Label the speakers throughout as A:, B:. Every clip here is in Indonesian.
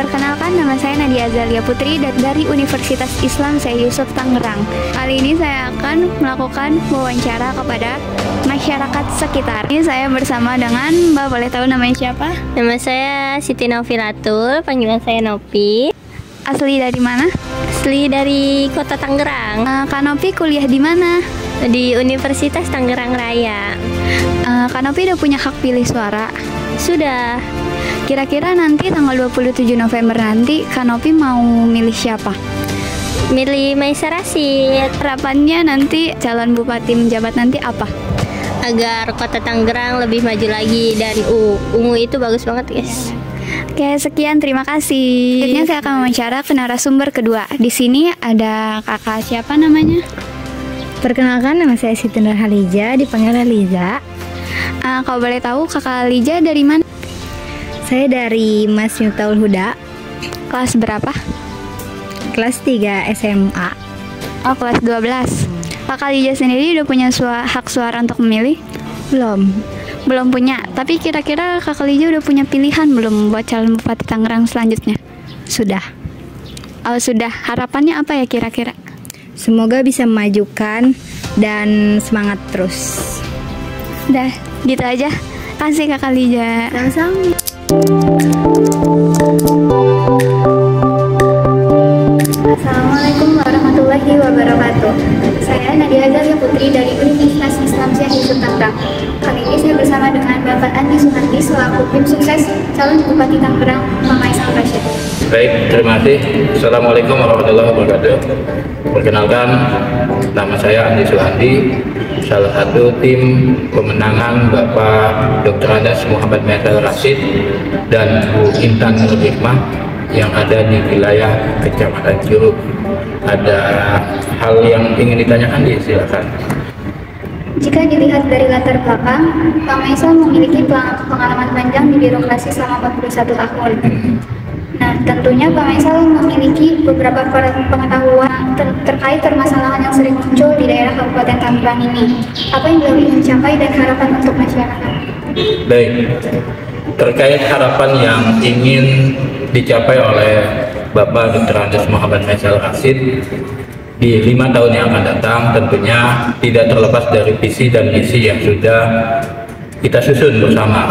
A: Perkenalkan, nama saya Nadia Azalia Putri dari Universitas Islam Syekh Yusuf Tangerang. Kali ini saya akan melakukan wawancara kepada masyarakat sekitar. Ini saya bersama dengan Mbak, boleh tahu namanya siapa?
B: Nama saya Siti Novilatul, panggilan saya Nopi.
A: Asli dari mana?
B: Asli dari kota Tangerang.
A: Kak Nopi kuliah di mana?
B: Di Universitas Tangerang Raya.
A: Kak Nopi udah punya hak pilih suara?
B: Sudah.
A: Kira-kira nanti tanggal 27 November nanti Kak Nopi mau milih siapa?
B: Milih Maisa Rasid.
A: Harapannya nanti calon bupati menjabat nanti apa?
B: Agar kota Tangerang lebih maju lagi dan ungu itu bagus banget, guys.
A: Oke, sekian, terima kasih. Selanjutnya saya akan mewawancara ke narasumber kedua. Di sini ada kakak, siapa namanya?
C: Perkenalkan, nama saya Siti Nurhaliza, dipanggil Liza.
A: Kalau boleh tahu kakak Liza dari mana?
C: Saya dari Mas Miftahul Huda.
A: Kelas berapa?
C: Kelas 3 SMA.
A: Oh, kelas 12. Kakak Liza sendiri udah punya hak suara untuk memilih? Belum punya. Tapi kira-kira kakak Liza udah punya pilihan belum buat calon bupati Tangerang selanjutnya?
C: Sudah.
A: Oh, sudah. Harapannya apa ya kira-kira?
C: Semoga bisa memajukan dan semangat terus.
A: Udah, gitu aja. Kasih kakak Liza.
C: Sama-sama.
A: Assalamualaikum warahmatullahi wabarakatuh. Saya Nadia Azalia Putri dari Universitas Islam Syekh Yusuf Tangerang. Kali ini saya bersama dengan Bapak Andi Suhardi selaku tim sukses calon Bupati Tangerang, Pak Maisa Rasid.
D: Baik, terima kasih. Assalamualaikum warahmatullahi wabarakatuh. Perkenalkan, nama saya Andi Suhardi, salah satu tim pemenangan Bapak Dr. Andes Muhammad Maisa Rasid dan Bu Intan Nur Hikmah yang ada di wilayah Kecamatan Curug. Ada hal yang ingin ditanyakan, silakan.
A: Jika dilihat dari latar belakang, Pak Maisa memiliki pengalaman panjang di birokrasi selama 41 tahun. Nah, tentunya Pak Maisa memiliki beberapa pengetahuan terkait permasalahan yang sering muncul di daerah Kabupaten Tangerang ini. Apa yang beliau ingin capai dan harapan untuk masyarakat?
D: Baik, terkait harapan yang ingin dicapai oleh Bapak Dr. Andes Muhammad Maisa Rasid di 5 tahun yang akan datang, tentunya tidak terlepas dari visi dan misi yang sudah kita susun bersama,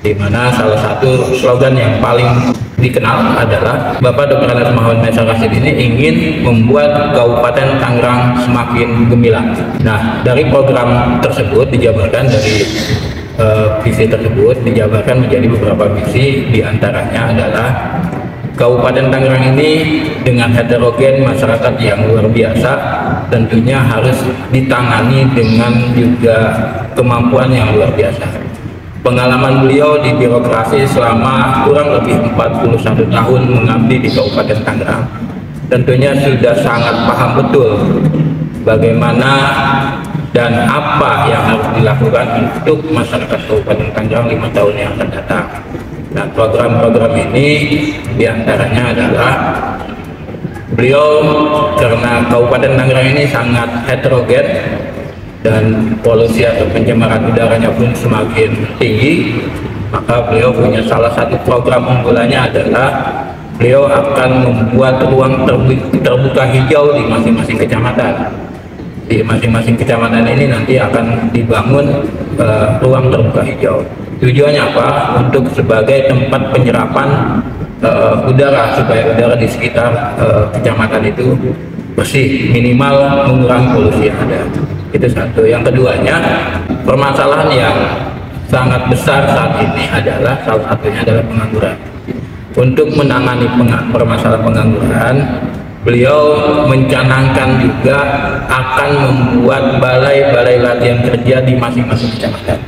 D: di mana salah satu slogan yang paling dikenal adalah Bapak Dr. Andes Muhammad Maisa Rasid ini ingin membuat Kabupaten Tangerang semakin gemilang. Nah, dari program tersebut dijabarkan dari visi tersebut dijabarkan menjadi beberapa misi, diantaranya adalah Kabupaten Tangerang ini dengan heterogen masyarakat yang luar biasa tentunya harus ditangani dengan juga kemampuan yang luar biasa. Pengalaman beliau di birokrasi selama kurang lebih 41 tahun mengabdi di Kabupaten Tangerang tentunya sudah sangat paham betul bagaimana dan apa yang harus dilakukan untuk masyarakat Kabupaten Tangerang 5 tahun yang akan datang. Nah, program-program ini diantaranya adalah beliau, karena Kabupaten Tangerang ini sangat heterogen dan polusi atau pencemaran udaranya pun semakin tinggi, maka beliau punya salah satu program unggulannya adalah beliau akan membuat ruang terbuka hijau di masing-masing kecamatan. Di masing-masing kecamatan ini nanti akan dibangun ruang terbuka hijau. Tujuannya apa? Untuk sebagai tempat penyerapan udara, supaya udara di sekitar kecamatan itu bersih, minimal mengurangi polusi yang ada. Itu satu. Yang keduanya, permasalahan yang sangat besar saat ini adalah salah satunya adalah pengangguran. Untuk menangani permasalahan pengangguran, beliau mencanangkan juga akan membuat balai-balai latihan kerja di masing-masing kecamatan.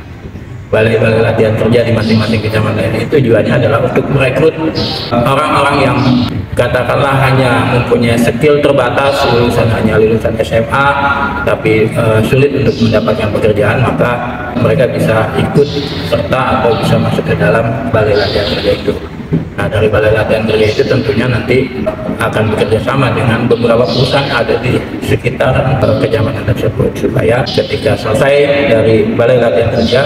D: Balai-balai latihan kerja di masing-masing kecamatan ini tujuannya adalah untuk merekrut orang-orang yang katakanlah hanya mempunyai skill terbatas, hanya lulusan SMA, tapi sulit untuk mendapatkan pekerjaan, maka mereka bisa ikut serta atau bisa masuk ke dalam balai latihan kerja itu. Nah, dari balai latihan kerja itu tentunya nanti akan bekerja sama dengan beberapa perusahaan ada di sekitar kecamatan tersebut, supaya ketika selesai dari balai latihan kerja,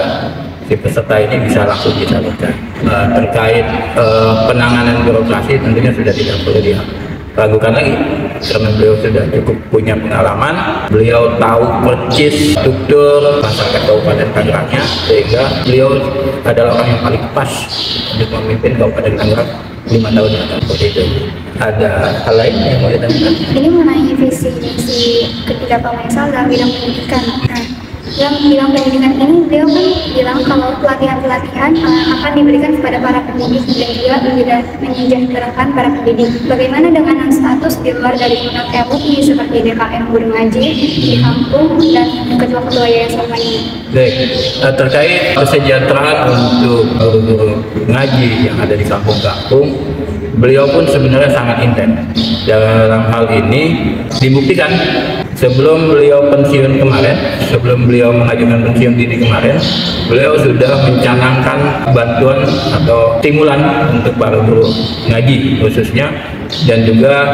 D: si peserta ini bisa langsung disalurkan. terkait penanganan birokrasi tentunya sudah tidak perlu diragukan lagi, karena beliau sudah cukup punya pengalaman. Beliau tahu persis struktur masyarakat Kabupaten Tangerangnya, sehingga beliau adalah orang yang paling pas untuk memimpin Kabupaten Tangerang 5 tahun yang akan seperti itu. Ada hal lain yang mau ditambahkan?
A: Ini mengenai visi misi ketiga Pak Maisal dalam bidang pendidikan. Nah, dalam bidang pendidikan ini beliau kan bilang kalau pelatihan-pelatihan akan diberikan kepada para pendidik dan juga menyejahterakan para pendidik. Bagaimana dengan status di luar dari undang MUI seperti DKM Guru Ngaji di kampung dan ketua-ketua yayasan lainnya?
D: Baik, terkait kesejahteraan untuk guru-guru ngaji yang ada di kampung-kampung, beliau pun sebenarnya sangat intens dalam hal ini. Dibuktikan sebelum beliau pensiun kemarin, sebelum beliau mengajukan pensiun dini kemarin, beliau sudah mencanangkan bantuan atau stimulan untuk para guru ngaji khususnya, dan juga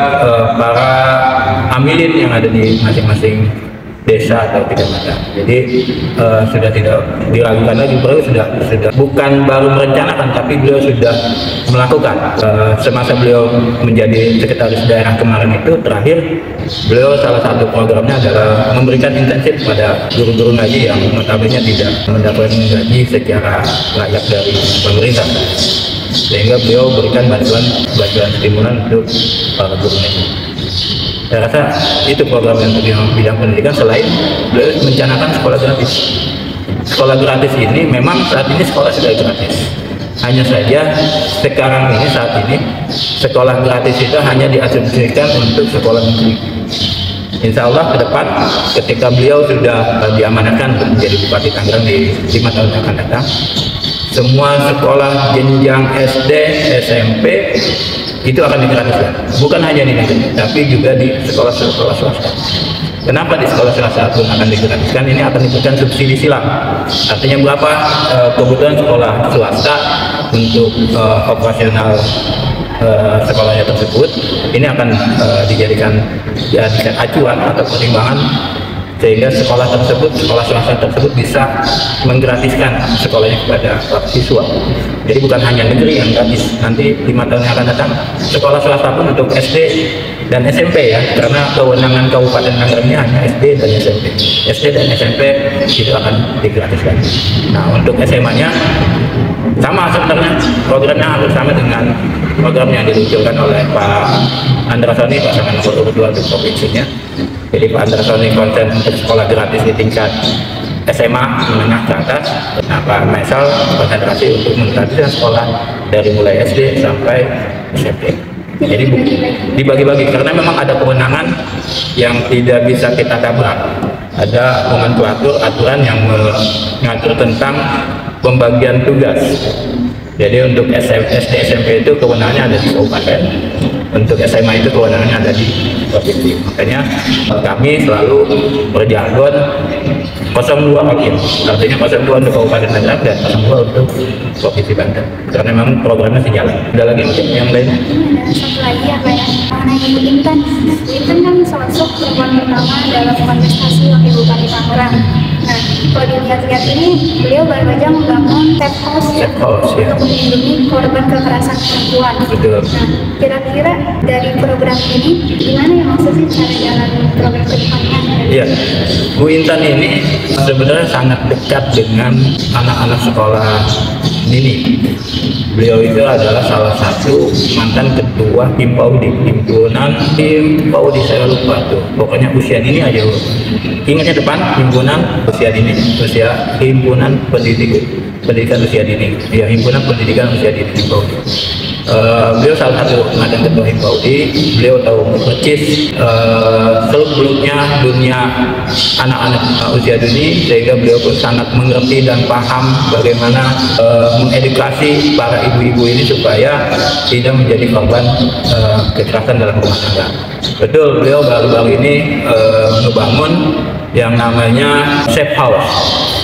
D: para amilin yang ada di masing-masing desa atau kecamatan. Jadi sudah tidak diragukan lagi, beliau sudah bukan baru merencanakan, tapi beliau sudah melakukan. Semasa beliau menjadi sekretaris daerah kemarin itu terakhir, beliau salah satu programnya adalah memberikan intensif pada guru-guru ngaji yang notabene tidak mendapatkan gaji secara layak dari pemerintah, sehingga beliau berikan bantuan stimulan untuk para guru ngaji. Saya rasa itu program yang bidang pendidikan, selain beliau mencanangkan sekolah gratis. Sekolah gratis ini memang saat ini sekolah sudah gratis. Hanya saja sekarang ini, saat ini sekolah gratis itu hanya diasumsikan untuk sekolah negeri. Insya Allah ke depan ketika beliau sudah diamanahkan menjadi Bupati Tangerang di 5 tahun yang akan datang, semua sekolah jenjang SD, SMP itu akan digratiskan. Bukan hanya di negeri, tapi juga di sekolah-sekolah swasta. Kenapa di sekolah swasta pun akan digratiskan? Ini akan diberikan subsidi silang. Artinya berapa kebutuhan sekolah swasta untuk operasional sekolahnya tersebut, ini akan dijadikan acuan atau pertimbangan, sehingga sekolah swasta tersebut bisa menggratiskan sekolahnya kepada siswa. Jadi bukan hanya negeri yang gratis, nanti 5 tahun yang akan datang sekolah swasta pun untuk SD dan SMP ya, karena kewenangan Kabupaten Tangerang ini hanya SD dan SMP. SD dan SMP itu akan digratiskan. Nah, untuk SMA-nya sama sebenarnya, programnya hampir sama dengan program yang diluncurkan oleh Pak Andrasoni, pasangan nomor 2 untuk provinsinya. Jadi Pak Andrasoni konsen untuk sekolah gratis di tingkat SMA menengah ke atas. Nah, Pak Maisal konsentrasi untuk menggratiskan sekolah dari mulai SD sampai SMP. Jadi dibagi-bagi, karena memang ada kewenangan yang tidak bisa kita tabrak. Ada nomenklatur aturan yang mengatur tentang pembagian tugas. Jadi untuk SD SMP itu kewenangannya ada di kabupaten, untuk SMA itu kewenangannya ada di provinsi. Makanya kami selalu berjargon 02 wakil, artinya 02 untuk Kabupaten Tangerang dan 02 untuk Provinsi Banten, karena memang programnya sejalan. Ada lagi mungkin yang lain?
A: Satu lagi apa ya, mengenai Ibu Intan. Ibu Intan kan sosok perempuan pertama dalam kontestasi Wakil Bupati Tangerang. Nah, kalau dilihat-lihat ini, beliau baru saja membangun safe house ya, untuk melindungi korban kekerasan perempuan.
D: Betul.
A: Nah, kira-kira dari program ini, gimana ya maksudnya cara jalan program ke depannya?
D: Iya, Bu Intan ini sebenarnya sangat dekat dengan anak-anak sekolah dini. Beliau itu adalah salah satu mantan ketua Himpaudi, himpunan Himpaudi, saya lupa tuh. Pokoknya usia dini aja, ingatnya depan, himpunan usia dini, himpunan pendidikan usia dini, ya, himpunan pendidikan usia dini Himpaudi. Beliau salah satu mantan ketua Himpaudi. Beliau tahu persis seluk-beluknya dunia anak-anak usia dini, sehingga beliau pun sangat mengerti dan paham bagaimana mengedukasi para ibu-ibu ini supaya tidak menjadi korban kekerasan dalam rumah tangga. Betul, beliau baru-baru ini ngebangun yang namanya safe house.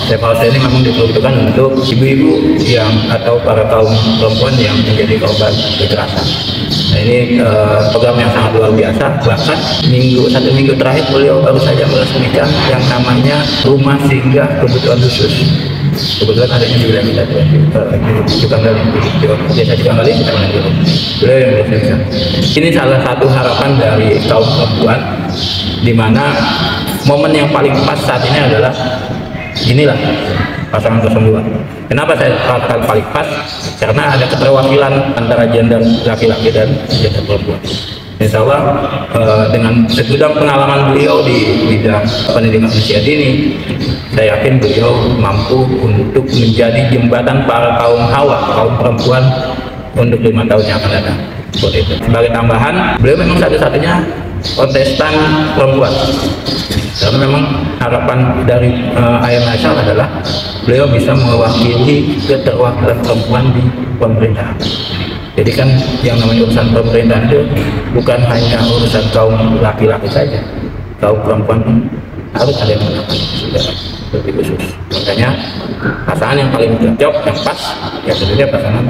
D: Safe house ini memang diperuntukkan untuk ibu-ibu yang atau para kaum perempuan yang menjadi korban kekerasan. Nah, ini program yang sangat luar biasa. Bahkan satu minggu terakhir beliau baru saja meresmikan yang namanya rumah singgah kebutuhan khusus. Kebetulan adanya juga kita juga biasa juga kali beliau yang meresmikan. Ini salah satu harapan dari kaum perempuan, di mana momen yang paling pas saat ini adalah inilah pasangan 02. Kenapa saya katakan paling pas? Karena ada keterwakilan antara gender laki-laki dan gender perempuan. Insya Allah dengan segudang pengalaman beliau di bidang pendidikan usia dini, saya yakin beliau mampu untuk menjadi jembatan para kaum hawa, kaum perempuan untuk 5 tahun yang akan datang. Sebagai tambahan, beliau memang satu-satunya kontestan perempuan. Karena memang harapan dari Ayah Maisal adalah beliau bisa mewakili keterwakilan perempuan di pemerintahan. Jadi kan yang namanya urusan pemerintahan itu bukan hanya urusan kaum laki-laki saja, kaum perempuan pun harus ada yang mendapat lebih khusus. Makanya pasangan yang paling cocok, yang pas, ya tentunya pasangan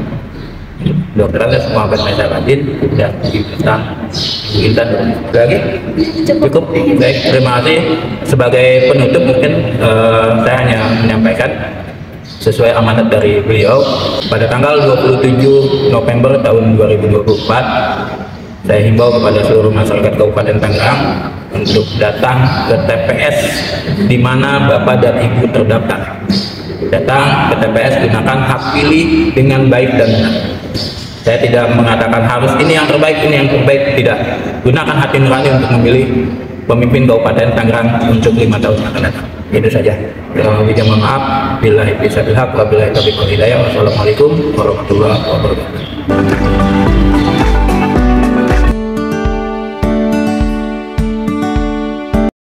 D: Dr. Andes Muhammad Maisal Rasid dan Ibu Intan. Lagi cukup. Baik, terima kasih. Sebagai penutup mungkin saya hanya menyampaikan sesuai amanat dari beliau pada tanggal 27 November tahun 2024, saya himbau kepada seluruh masyarakat Kabupaten Tangerang untuk datang ke TPS di mana Bapak dan Ibu terdaftar. Datang ke TPS, gunakan hak pilih dengan baik dan benar. Saya tidak mengatakan harus ini yang terbaik, ini yang terbaik, tidak. Gunakan hati nurani untuk memilih pemimpin Kabupaten Tangerang untuk 5 tahun yang akan datang. Itu saja. Mohon maaf. Billahi taufiq wal hidayah. Wassalamualaikum warahmatullahi wabarakatuh.